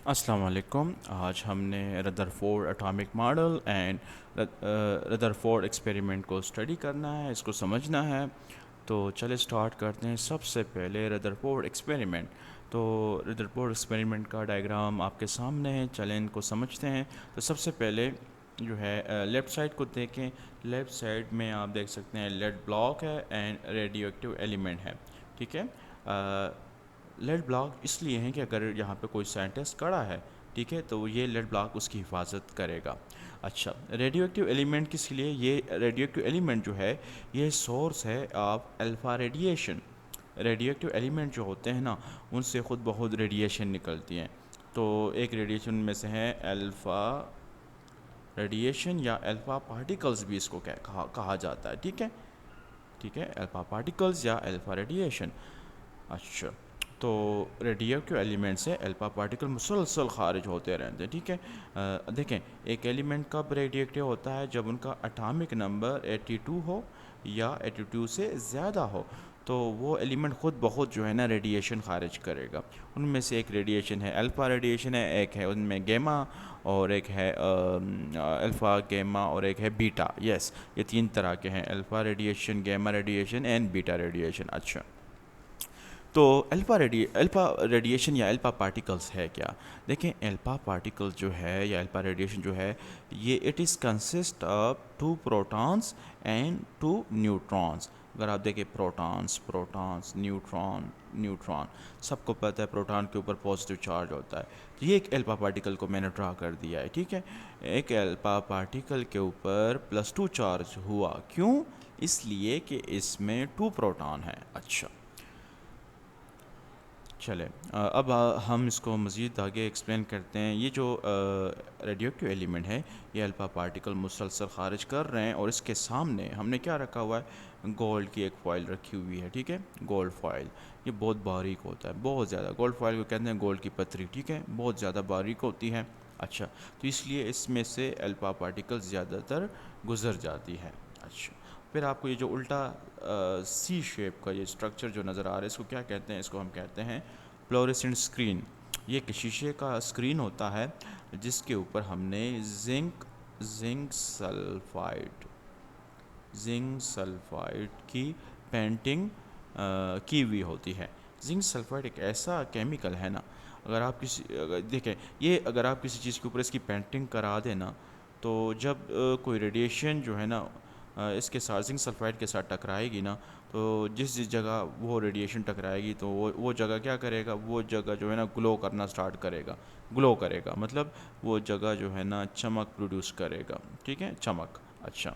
السلام علیکم. آج ہم نے Rutherford atomic model and Rutherford experiment کو اسٹڈی کرنا ہے، اس کو سمجھنا ہے. تو چلے اسٹارٹ کرتے ہیں. سب سے پہلے ردرفورڈ ایکسپیریمنٹ. تو ردرفورڈ ایکسپیریمنٹ کا ڈائیگرام آپ کے سامنے ہے، چلیں ان کو سمجھتے ہیں. تو سب سے پہلے جو ہے لیفٹ سائڈ کو دیکھیں. لیفٹ سائڈ میں آپ دیکھ سکتے ہیں لیڈ بلاک ہے اینڈ ریڈیو ایکٹیو ایلیمنٹ ہے. ٹھیک ہے. لیڈ بلاک اس لیے ہیں کہ اگر یہاں پہ کوئی سائنٹسٹ کھڑا ہے، ٹھیک ہے، تو یہ لیڈ بلاک اس کی حفاظت کرے گا. اچھا، ریڈیو ایکٹیو ایلیمنٹ کس لیے؟ یہ ریڈیو ایکٹیو ایلیمنٹ جو ہے یہ سورس ہے of alpha radiation. Radio active element جو ہوتے ہیں نا، ان سے خود بخود ریڈیشن نکلتی ہیں. تو ایک ریڈیشن میں سے ہے الفا ریڈیشن یا الفا پارٹیکلز بھی اس کو کہا جاتا ہے. ٹھیک ہے. ٹھیک ہے، الفا پارٹیکلز یا الفا ریڈیشن. اچھا، تو ریڈیو ایکٹیو ایلیمنٹ سے الفا پارٹیکل مسلسل خارج ہوتے رہتے ہیں. ٹھیک ہے. دیکھیں، ایک ایلیمنٹ کب ریڈیو ایکٹیو ہوتا ہے؟ جب ان کا اٹامک نمبر 82 ہو یا 82 سے زیادہ ہو، تو وہ ایلیمنٹ خود بخود جو ہے نا ریڈیشن خارج کرے گا. ان میں سے ایک ریڈیشن ہے الفا ریڈیشن ہے، ایک ہے ان میں گیما، اور ایک ہے الفا گیما، اور ایک ہے بیٹا. یس، یہ تین طرح کے ہیں: alpha radiation, گیما radiation and beta radiation. اچھا، تو الفا ریڈیشن یا الفا پارٹیکلز ہے کیا؟ دیکھیں، الفا پارٹیکلز جو ہے یا الفا ریڈیشن جو ہے، یہ it is consist of 2 protons and 2 neutrons. اگر آپ دیکھیں پروٹونس نیوٹران سب کو پتہ ہے پروٹون کے اوپر پازیٹیو چارج ہوتا ہے. تو یہ ایک الفا پارٹیکل کو میں نے ڈرا کر دیا ہے. ٹھیک ہے. ایک الفا پارٹیکل کے اوپر +2 چارج ہوا. کیوں؟ اس لیے کہ اس میں 2 پروٹون ہیں. اچھا، چلے اب ہم اس کو مزید آگے ایکسپلین کرتے ہیں. یہ جو ریڈیو ایکٹیو ایلیمنٹ ہے، یہ الفا پارٹیکل مسلسل خارج کر رہے ہیں، اور اس کے سامنے ہم نے کیا رکھا ہوا ہے؟ گولڈ کی ایک فوائل رکھی ہوئی ہے. ٹھیک ہے. گولڈ فوائل یہ بہت باریک ہوتا ہے، بہت زیادہ. گولڈ فوائل کو کہتے ہیں گولڈ کی پتری. ٹھیک ہے. بہت زیادہ باریک ہوتی ہے. اچھا، تو اس لیے اس میں سے الفا پارٹیکل زیادہ تر گزر جاتی ہے. اچھا، پھر آپ کو یہ جو الٹا سی شیپ کا یہ اسٹرکچر جو نظر آ رہا ہے، اس کو کیا کہتے ہیں؟ اس کو ہم کہتے ہیں فلوریسنٹ اسکرین. یہ ایک شیشے کا اسکرین ہوتا ہے جس کے اوپر ہم نے زنک سلفائڈ کی پینٹنگ کی ہوئی ہوتی ہے. زنک سلفائڈ ایک ایسا کیمیکل ہے نا، اگر آپ دیکھیں، یہ اگر آپ کسی چیز کے اوپر اس کی پینٹنگ کرا دیں نا، تو جب کوئی ریڈیشن جو ہے نا اس کے ساتھ زنک سلفائڈ کے ساتھ ٹکرائے گی نا، تو جس جگہ وہ ریڈیشن ٹکرائے گی تو وہ جگہ کیا کرے گا؟ وہ جگہ جو ہے نا گلو کرنا سٹارٹ کرے گا. گلو کرے گا مطلب وہ جگہ جو ہے نا چمک پروڈیوس کرے گا. ٹھیک ہے، چمک. اچھا،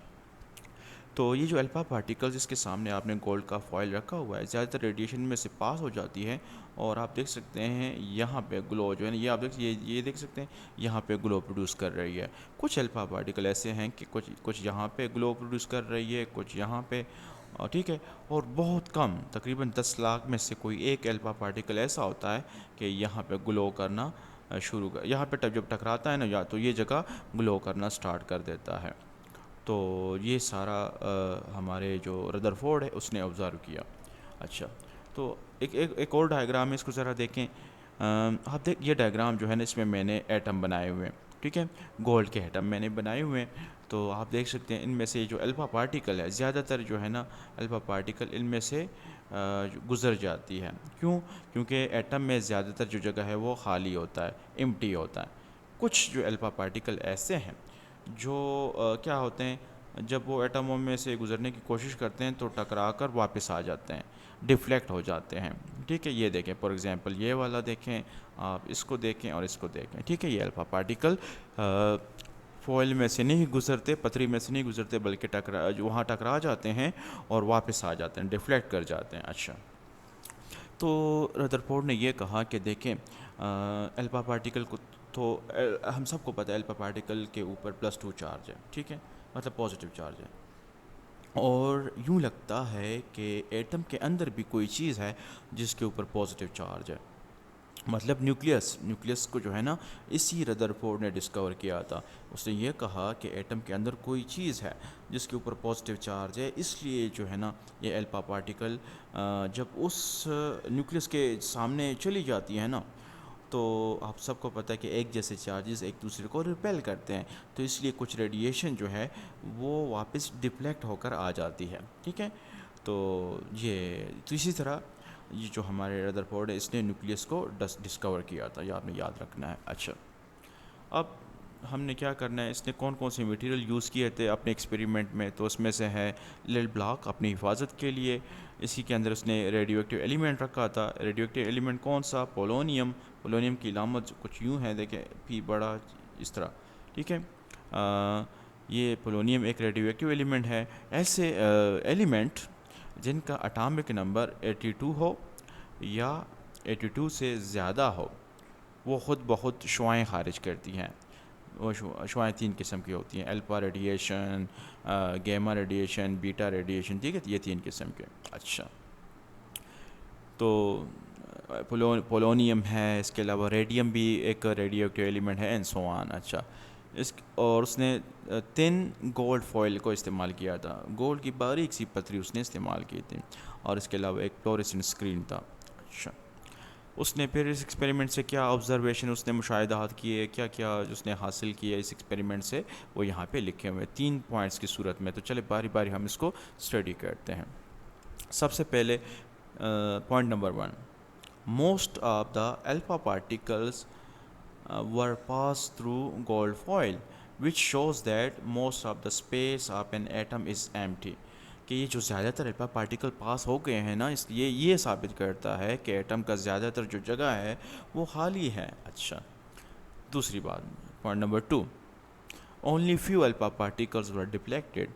تو یہ جو الفا پارٹیکلز اس کے سامنے آپ نے گولڈ کا فوائل رکھا ہوا ہے، زیادہ تر ریڈیشن میں سے پاس ہو جاتی ہے، اور آپ دیکھ سکتے ہیں یہاں پہ گلو جو ہے نا، یہ دیکھ سکتے ہیں یہاں پہ گلو پروڈیوس کر رہی ہے. کچھ الفا پارٹیکل ایسے ہیں کہ کچھ یہاں پہ گلو پروڈیوس کر رہی ہے، کچھ یہاں پہ. ٹھیک ہے. اور بہت کم، تقریباً 10 لاکھ میں سے کوئی ایک الفا پارٹیکل ایسا ہوتا ہے کہ یہاں پہ گلو کرنا یہاں پہ جب ٹکراتا ہے نا، یا تو یہ جگہ گلو کرنا سٹارٹ کر دیتا ہے. تو یہ سارا ہمارے جو ردرفورڈ ہے اس نے آبزرو کیا. اچھا، تو ایک اور ڈائیگرام ہے، اس کو ذرا دیکھیں. آپ یہ ڈائیگرام جو ہے نا، اس میں میں نے ایٹم بنائے ہوئے ہیں. ٹھیک ہے. گولڈ کے ایٹم میں نے بنائے ہوئے ہیں. تو آپ دیکھ سکتے ہیں ان میں سے جو الفا پارٹیکل ہے، زیادہ تر جو ہے نا الفا پارٹیکل ان میں سے گزر جاتی ہے. کیوں؟ کیونکہ ایٹم میں زیادہ تر جو جگہ ہے وہ خالی ہوتا ہے، ایمٹی ہوتا ہے. کچھ جو الفا پارٹیکل ایسے ہیں جو کیا ہوتے ہیں، جب وہ ایٹموں میں سے گزرنے کی کوشش کرتے ہیں تو ٹکرا کر واپس آ جاتے ہیں، ڈیفلیکٹ ہو جاتے ہیں. ٹھیک ہے. یہ دیکھیں فار ایگزامپل یہ والا دیکھیں، آپ اس کو دیکھیں اور اس کو دیکھیں. ٹھیک ہے. یہ الفا پارٹیکل فوائل میں سے نہیں گزرتے، پتری میں سے نہیں گزرتے، بلکہ وہاں ٹکرا جاتے ہیں اور واپس آ جاتے ہیں، ڈیفلیکٹ کر جاتے ہیں. اچھا، تو ردرفورڈ نے یہ کہا کہ دیکھیں الفا پارٹیکل کو تو ہم سب کو پتہ ہے الفا پارٹیکل کے اوپر +2 چارج ہے. ٹھیک ہے، مطلب پازیٹیو چارج ہے. اور یوں لگتا ہے کہ ایٹم کے اندر بھی کوئی چیز ہے جس کے اوپر پازیٹیو چارج ہے، مطلب نیوکلیس کو جو ہے نا اسی ردرفورڈ نے ڈسکور کیا تھا. اس نے یہ کہا کہ ایٹم کے اندر کوئی چیز ہے جس کے اوپر پازیٹیو چارج ہے، اس لیے جو ہے نا یہ الفا پارٹیکل جب اس نیوکلیس کے سامنے چلی جاتی ہے نا، تو آپ سب کو پتہ ہے کہ ایک جیسے چارجز ایک دوسرے کو ریپیل کرتے ہیں، تو اس لیے کچھ ریڈیشن جو ہے وہ واپس ڈپلیکٹ ہو کر آ جاتی ہے، ٹھیک ہے. تو اسی طرح یہ جو ہمارے ردر فورڈ ہے اس نے نیوکلیس کو ڈسکور کیا تھا، یہ آپ نے یاد رکھنا ہے. اچھا، اب ہم نے کیا کرنا ہے، اس نے کون کون سے میٹیریل یوز کیے تھے اپنے ایکسپیریمنٹ میں، تو اس میں سے ہے لیڈ بلاک اپنی حفاظت کے لیے، اسی کے اندر اس نے ریڈیو ایکٹیو ایلیمنٹ رکھا تھا. ریڈیو ایکٹیو ایلیمنٹ کون سا؟ پولونیم. پولونیم کی علامت کچھ یوں ہے، دیکھیں پی بڑا اس طرح، ٹھیک ہے. یہ پولونیم ایک ریڈیو ایکٹیو ایلیمنٹ ہے. ایسے ایلیمنٹ جن کا اٹامک نمبر 82 ہو یا 82 سے زیادہ ہو، وہ خود بخود شعاعیں خارج کرتی ہیں. وہ شعاعیں 3 قسم کی ہوتی ہیں: الفا ریڈیشن، گیما ریڈیشن، بیٹا ریڈیشن، ٹھیک ہے، یہ 3 قسم کے. اچھا، تو پولونیم ہے، اس کے علاوہ ریڈیم بھی ایک ریڈیو ایکٹیو ایلیمنٹ ہے، اینڈ سو آن. اچھا، اور اس نے 3 گولڈ فوائل کو استعمال کیا تھا، گولڈ کی باریک سی پتری اس نے استعمال کی تھی، اور اس کے علاوہ ایک فلوریسنٹ اسکرین تھا. اچھا، اس نے پھر اس ایکسپیریمنٹ سے کیا آبزرویشن، اس نے مشاہدات کیے، کیا کیا اس نے حاصل کیا اس ایکسپیریمنٹ سے، وہ یہاں پہ لکھے ہوئے 3 پوائنٹس کی صورت میں. تو چلے باری باری ہم اس کو اسٹڈی کرتے ہیں. سب سے پہلے point number 1: most of the alpha particles were passed through gold foil, which shows that most of the space of an atom is empty. کہ یہ جو زیادہ تر الفا پارٹیکل پاس ہو گئے ہیں نا، اس لیے یہ ثابت کرتا ہے کہ ایٹم کا زیادہ تر جو جگہ ہے وہ خالی ہے. اچھا، دوسری بات، point number 2: only few alpha particles were duplicated.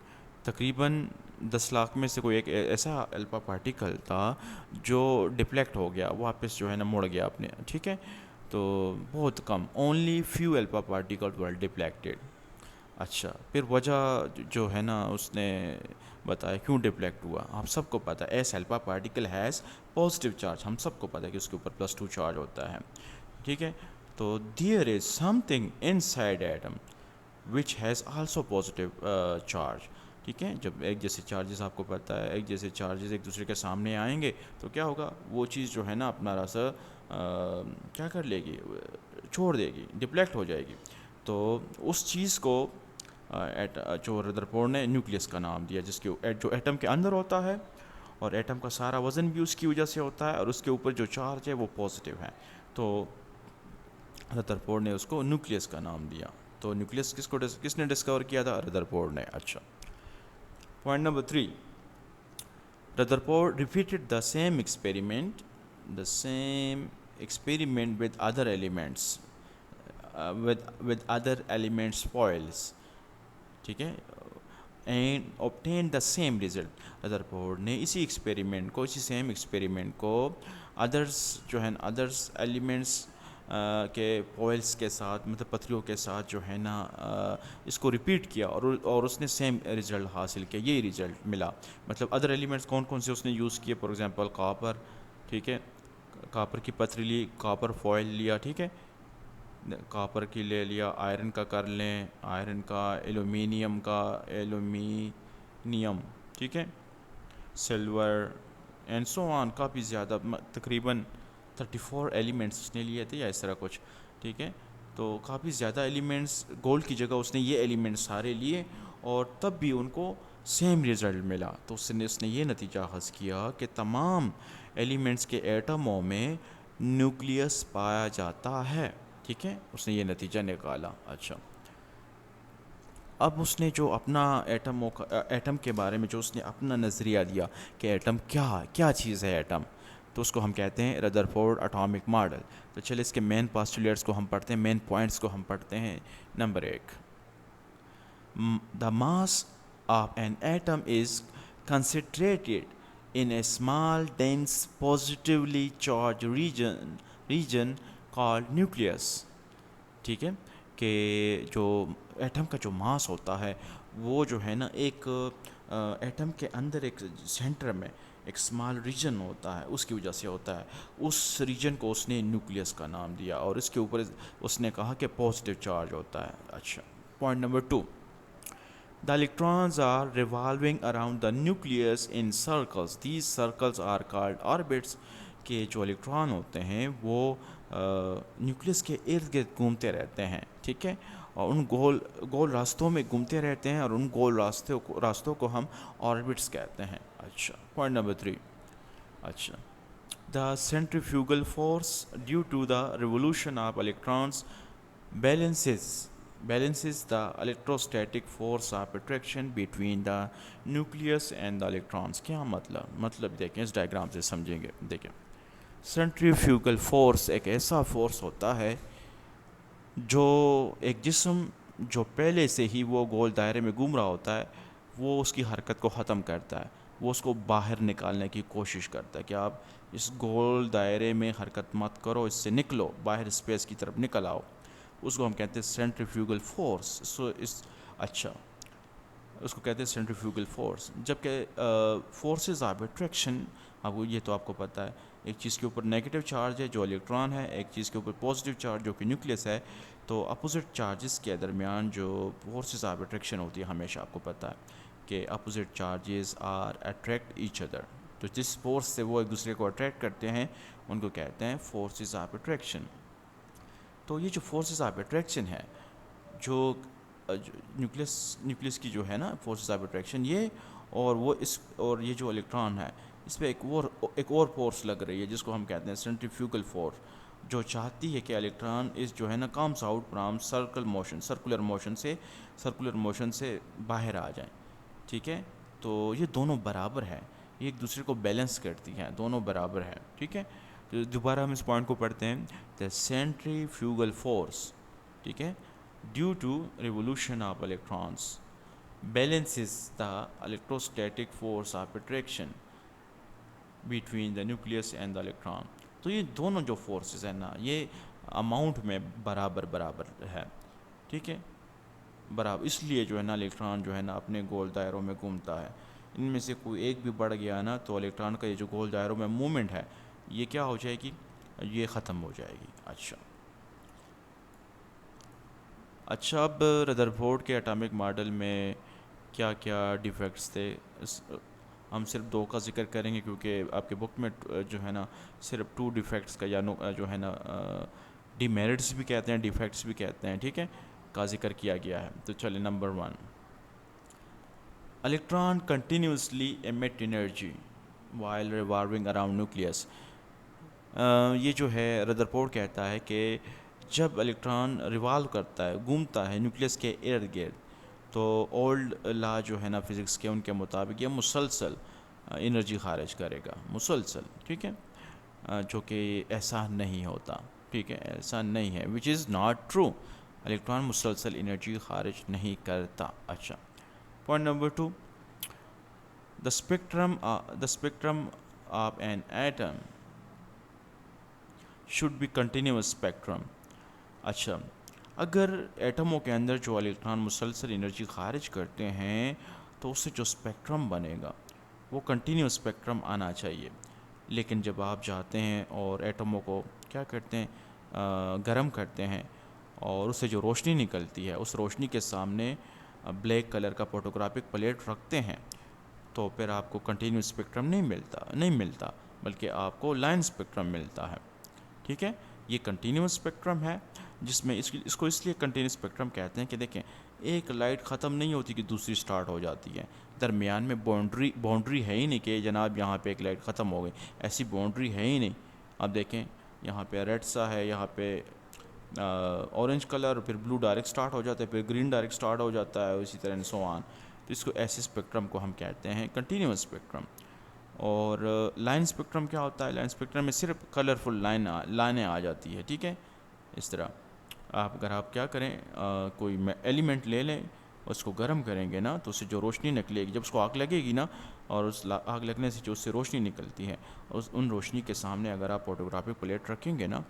تقریباً 10 لاکھ میں سے کوئی ایک ایسا الفا پارٹیکل تھا جو ڈپلیکٹ ہو گیا، واپس جو ہے نا مڑ گیا اپنے، ٹھیک ہے. تو بہت کم، اونلی فیو الفا پارٹیکل ور ڈپلیکٹیڈ. اچھا، پھر وجہ جو ہے نا اس نے بتایا کیوں ڈپلیکٹ ہوا. آپ سب کو پتہ ہے S alpha particle has positive charge, ہم سب کو پتہ ہے کہ اس کے اوپر +2 چارج ہوتا ہے، ٹھیک ہے. تو there is something inside atom which has also positive charge. ٹھیک ہے، جب ایک جیسے چارجز آپ کو پتہ ہے ایک جیسے چارجز ایک دوسرے کے سامنے آئیں گے تو کیا ہوگا، وہ چیز جو ہے نا اپنا راستہ کیا کر لے گی، چھوڑ دے گی، ڈپلیکٹ ہو جائے گی. تو اس چیز کو جو ردر فورڈ نے نیوکلیس کا نام دیا، جس کے جو ایٹم کے اندر ہوتا ہے، اور ایٹم کا سارا وزن بھی اس کی وجہ سے ہوتا ہے، اور اس کے اوپر جو چارج ہے وہ پازیٹیو ہے. تو ردر فورڈ نے اس کو نیوکلیس کا نام دیا. تو نیوکلیس کس نے ڈسکور کیا تھا؟ ردر فورڈ نے. اچھا، point number 3: Rutherford repeated the same experiment with other elements with other elements foils. ٹھیک ہے، and obtained the same result. Rutherford نے اسی سیم ایکسپیریمنٹ کو ادرس ایلیمنٹس کے فوائلس کے ساتھ، مطلب پتھریوں کے ساتھ جو ہے نا اس کو ریپیٹ کیا، اور اس نے سیم ریزلٹ حاصل کیا، یہی ریزلٹ ملا. مطلب ادر ایلیمنٹس کون کون سے اس نے یوز کیے؟ فار ایگزامپل کاپر، ٹھیک ہے، کاپر کی پتھری لی، کاپر فوائل لیا، ٹھیک ہے، کاپر کی لے لیا، آئرن کا کر لیں، آئرن کا، ایلومینیم کا، ایلومینیم، ٹھیک ہے، سلور اینڈ سو آن. کافی زیادہ، تقریباً 34 ایلیمنٹس اس نے لیے تھے یا اس طرح کچھ، ٹھیک ہے. تو کافی زیادہ ایلیمنٹس، گولڈ کی جگہ اس نے یہ ایلیمنٹس سارے لیے، اور تب بھی ان کو سیم ریزلٹ ملا. تو اس نے یہ نتیجہ حاصل کیا کہ تمام ایلیمنٹس کے ایٹموں میں نیوکلیس پایا جاتا ہے. ٹھیک ہے، اس نے یہ نتیجہ نکالا. اچھا، اب اس نے جو اپنا ایٹم کے بارے میں جو اس نے اپنا نظریہ دیا کہ ایٹم کیا چیز ہے ایٹم، تو اس کو ہم کہتے ہیں ردر فورڈ اٹامک ماڈل. تو چلے اس کے مین پاسٹولیٹس کو ہم پڑھتے ہیں، مین پوائنٹس کو ہم پڑھتے ہیں. Number 1: the mass of an atom is concentrated in a small dense positively charged region called nucleus. ٹھیک ہے، کہ جو ایٹم کا جو ماس ہوتا ہے وہ جو ہے نا ایک ایٹم کے اندر ایک سینٹر میں ایک اسمال ریجن ہوتا ہے، اس کی وجہ سے ہوتا ہے. اس ریجن کو اس نے نیوکلیس کا نام دیا، اور اس کے اوپر اس نے کہا کہ پازیٹیو چارج ہوتا ہے. اچھا، point number 2: The electrons are revolving around the nucleus in circles. These circles are called orbits. کہ جو الیکٹران ہوتے ہیں وہ نیوکلس کے ارد گرد گھومتے رہتے ہیں، ٹھیک ہے، اور ان گول راستوں میں گھومتے رہتے ہیں، اور ان گول راستوں کو ہم آربٹس کہتے ہیں۔ اچھا، پوائنٹ نمبر 3۔ اچھا، the centrifugal force due to the revolution of electrons balances balances the electrostatic force of attraction between the nucleus and the electrons۔ کیا مطلب دیکھیں، اس ڈائیگرام سے سمجھیں گے۔ دیکھیں، سینٹریفیوگل فورس ایک ایسا فورس ہوتا ہے جو ایک جسم جو پہلے سے ہی وہ گول دائرے میں گھوم رہا ہوتا ہے، وہ اس کی حرکت کو ختم کرتا ہے، وہ اس کو باہر نکالنے کی کوشش کرتا ہے کہ آپ اس گول دائرے میں حرکت مت کرو، اس سے نکلو، باہر اسپیس کی طرف نکل آؤ۔ اس کو ہم کہتے ہیں سینٹریفیوگل فورس۔ اچھا، اس کو کہتے ہیں سینٹریفیوگل فورس۔ جبکہ فورسز آف اٹریکشن، یہ تو آپ کو پتہ ہے، ایک چیز کے اوپر نیگیٹو چارج ہے جو الیکٹران ہے، ایک چیز کے اوپر پازیٹیو چارج جو کہ نیوکلیس ہے، تو اپوزٹ چارجز کے درمیان جو فورسز آف اٹریکشن ہوتی ہے، ہمیشہ آپ کو پتہ ہے کہ opposite charges are attract each other, تو جس فورس سے وہ ایک دوسرے کو اٹریکٹ کرتے ہیں ان کو کہتے ہیں فورسز آف اٹریکشن۔ تو یہ جو فورسز آف اٹریکشن ہے، جو نیوکلیس کی جو ہے نا فورسز آف اٹریکشن، یہ اور یہ جو الیکٹران ہے، اس پہ ایک اور فورس لگ رہی ہے جس کو ہم کہتے ہیں سینٹریفیوگل فورس، جو چاہتی ہے کہ الیکٹران اس جو ہے نا comes out from circular motion سے باہر آ جائیں، ٹھیک ہے۔ تو یہ دونوں برابر ہے، یہ ایک دوسرے کو بیلنس کرتی ہیں، دونوں برابر ہیں، ٹھیک ہے۔ تو دوبارہ ہم اس پوائنٹ کو پڑھتے ہیں، دا سینٹریفیوگل فورس، ٹھیک ہے، due to revolution of electrons balances the electrostatic force of attraction between the nucleus and the electron۔ تو یہ دونوں جو فورسز ہیں نا، یہ اماؤنٹ میں برابر ہے، ٹھیک ہے، برابر، اس لیے جو ہے نا الیکٹران جو ہے نا اپنے گول دائروں میں گھومتا ہے۔ ان میں سے کوئی ایک بھی بڑھ گیا نا تو الیکٹران کا یہ جو گول دائروں میں موومنٹ ہے، یہ کیا ہو جائے گی، یہ ختم ہو جائے گی۔ اچھا، اب ردرفورڈ کے اٹامک ماڈل میں کیا کیا ڈیفیکٹس تھے، ہم صرف 2 کا ذکر کریں گے کیونکہ آپ کے بک میں جو ہے نا صرف 2 ڈیفیکٹس کا یا جو ہے نا ڈیمیرٹس بھی کہتے ہیں، ڈیفیکٹس بھی کہتے ہیں، ٹھیک ہے، کا ذکر کیا گیا ہے۔ تو چلیں، number 1، electron continuously emit energy while revolving around nucleus. یہ جو ہے ردرفورڈ کہتا ہے کہ جب الیکٹران ریوالو کرتا ہے، گھومتا ہے نیوکلیس کے ارد گرد، تو اولڈ لا جو ہے نا فزکس کے، ان کے مطابق یہ مسلسل انرجی خارج کرے گا، مسلسل، ٹھیک ہے، جو کہ ایسا نہیں ہوتا، ٹھیک ہے، ایسا نہیں ہے، which is not true, electron مسلسل انرجی خارج نہیں کرتا۔ اچھا، point number 2، the spectrum of an atom should be continuous spectrum. اچھا، اگر ایٹموں کے اندر جو الیکٹران مسلسل انرجی خارج کرتے ہیں تو اس سے جو اسپیکٹرم بنے گا وہ کنٹینیوس اسپیکٹرم آنا چاہیے، لیکن جب آپ جاتے ہیں اور ایٹموں کو کیا کرتے ہیں، گرم کرتے ہیں، اور اس سے جو روشنی نکلتی ہے اس روشنی کے سامنے بلیک کلر کا فوٹوگرافک پلیٹ رکھتے ہیں، تو پھر آپ کو کنٹینیوس اسپیکٹرم نہیں ملتا بلکہ آپ کو لائن اسپیکٹرم ملتا ہے، ٹھیک ہے۔ یہ کنٹینیوس اسپیکٹرم ہے، جس میں اس کو اس لیے کنٹینیوس اسپیکٹرم کہتے ہیں کہ دیکھیں، ایک لائٹ ختم نہیں ہوتی کہ دوسری سٹارٹ ہو جاتی ہے، درمیان میں باؤنڈری ہے ہی نہیں کہ جناب یہاں پہ ایک لائٹ ختم ہو گئی، ایسی باؤنڈری ہے ہی نہیں۔ اب دیکھیں، یہاں پہ ریڈ سا ہے، یہاں پہ اورنج کلر، پھر بلو ڈائریکٹ سٹارٹ ہو جاتا ہے، پھر گرین ڈائریکٹ سٹارٹ ہو جاتا ہے، اسی طرح سو آن۔ تو اس کو ایسے اسپیکٹرم کو ہم کہتے ہیں کنٹینیوس اسپیکٹرم۔ اور لائن اسپیکٹرم کیا ہوتا ہے، لائن اسپیکٹرم میں صرف کلرفل لائنیں آ جاتی ہے، ٹھیک ہے۔ اس طرح اگر آپ کیا کریں، کوئی ایلیمنٹ لے لیں، اس کو گرم کریں گے نا تو اس سے جو روشنی نکلے گی، جب اس کو آگ لگے گی نا، اور اس آگ لگنے سے جو اس سے روشنی نکلتی ہے، ان روشنی کے سامنے اگر آپ فوٹوگرافک پلیٹ رکھیں گے نا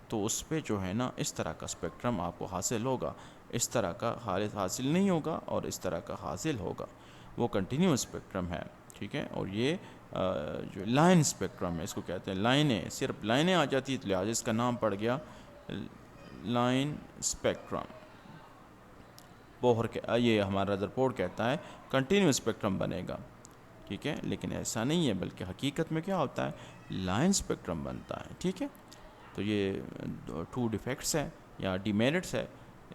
تو اس پہ جو ہے نا اس طرح کا اسپیکٹرم آپ کو حاصل ہوگا، اس طرح کا حاصل نہیں ہوگا، اور اس طرح کا حاصل ہوگا، وہ کنٹینیوس اسپیکٹرم ہے، ٹھیک ہے۔ اور یہ جو لائن اسپیکٹرم ہے، اس کو کہتے ہیں لائنیں، صرف لائنیں آ جاتی ہے تو لہٰذا اس کا نام پڑ گیا لائن اسپیکٹرم۔ یہ ہمارا رپورٹ کہتا ہے کنٹینیوس اسپیکٹرم بنے گا، ٹھیک ہے، لیکن ایسا نہیں ہے، بلکہ حقیقت میں کیا ہوتا ہے، لائن اسپیکٹرم بنتا ہے، ٹھیک ہے۔ تو یہ 2 ڈیفیکٹس ہیں یا ڈیمیرٹس ہے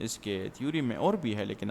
اس کے تھیوری میں، اور بھی ہے لیکن